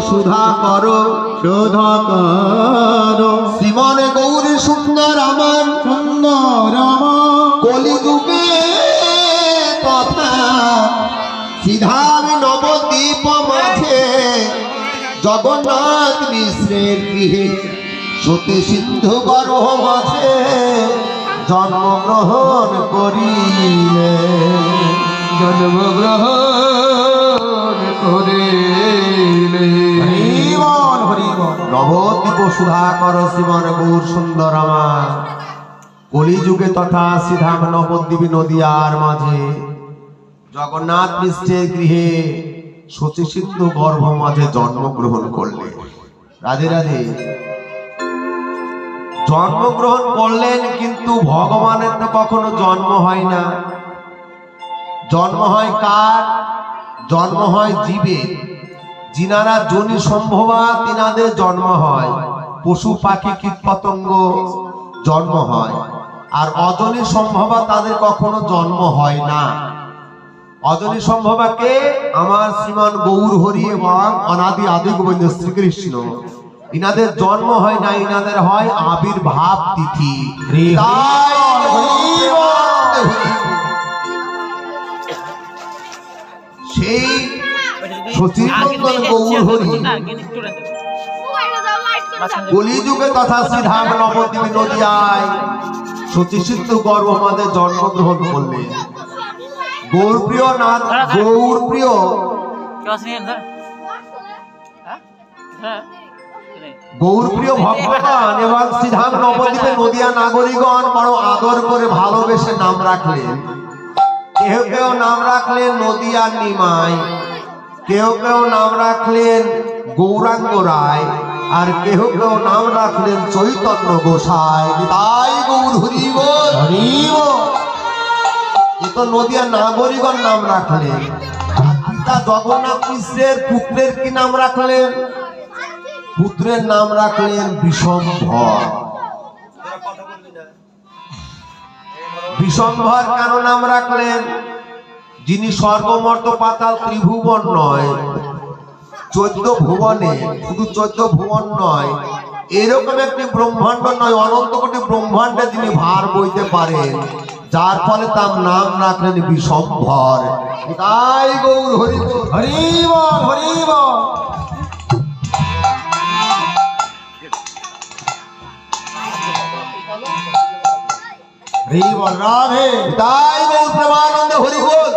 সুধা করো শ্রীমন গৌরী সুন্দর আমার কলিযুগে তথা সিধার নবদ্বীপ মাঝে জগন্নাথ মিশ্রের গৃহে সতী সিন্ধু গর্ভ মাঝে জন্মগ্রহণ করিলে নবদ্বীপ সুধাকর শ্রীমন গৌর সুন্দর আমার কলিযুগে তথা সিধাম নবদ্বীপ নদিয়ার মাঝে জগন্নাথ মিশ্রের গৃহে সতী সিন্ধু গর্ভ মাঝে জন্মগ্রহণ করলেন। রাধে রাধে। জন্মগ্রহণ করলেন, কিন্তু ভগবানের তো কখনো জন্ম হয় না। জন্ম হয় কার? জন্ম হয় জীবের। যিনারা যোনি সম্ভবা তিনাদের জন্ম হয়, পশু পাখি কীট পতঙ্গ জন্ম হয়, আর অজনী সম্ভবা তাদের কখনো জন্ম হয় না। অজনী সম্ভবাকে আমার শ্রীমান গৌর হরি এবং অনাদি আদি গোবিন্দ শ্রীকৃষ্ণ, ইনাদের জন্ম হয় না, ইনাদের হয় আবির্ভাব তিথি। সেই সচিমঙ্গল গৌর হরি কলিযুগে তথা শ্রীধাম নবদ্বীপ নদিয়ায় সতী সিন্ধু গর্ভ মাঝে জন্মগ্রহণ করলেন। গৌরপ্রিয় নাথ, গৌরপ্রিয় গৌরপ্রিয় ভক্তগণ এবং শ্রীধাম নবদ্বীপে নদিয়া নাগরিকগণ বড় আদর করে ভালোবেসে নাম রাখলেন। কেউ কেউ নাম রাখলেন নদিয়ার নিমাই, কেউ কেউ নাম রাখলেন গৌরাঙ্গ রায়, আর কেউ কেউ নাম রাখলেন চৈতন্য গোসাই। তাই গৌর হরি বল। এ তো নদিয়ার নাগরিকগণ নাম রাখলেন। পিতা জগন্নাথ মিশ্রের পুত্রের কি নাম রাখলেন? পুত্রের নাম রাখলেন বিশম্ভর। বিশম্ভর কেন নাম রাখলেন? যিনি স্বর্গমর্ত পাতাল ত্রিভুবন নয়, 14 ভুবনে, শুধু 14 ভুবন নয়, এরকম একটি ব্রহ্মাণ্ড নয়, অনন্ত কোটি ব্রহ্মাণ্ডে যিনি ভার বইতে পারেন, যার ফলে তার নাম রাখলেন বিশম্ভর। তাই গৌর হরি বল। হরি বল, হরি বল। হরি বল রাধে। তাই গৌর প্রেমানন্দে হরি বল।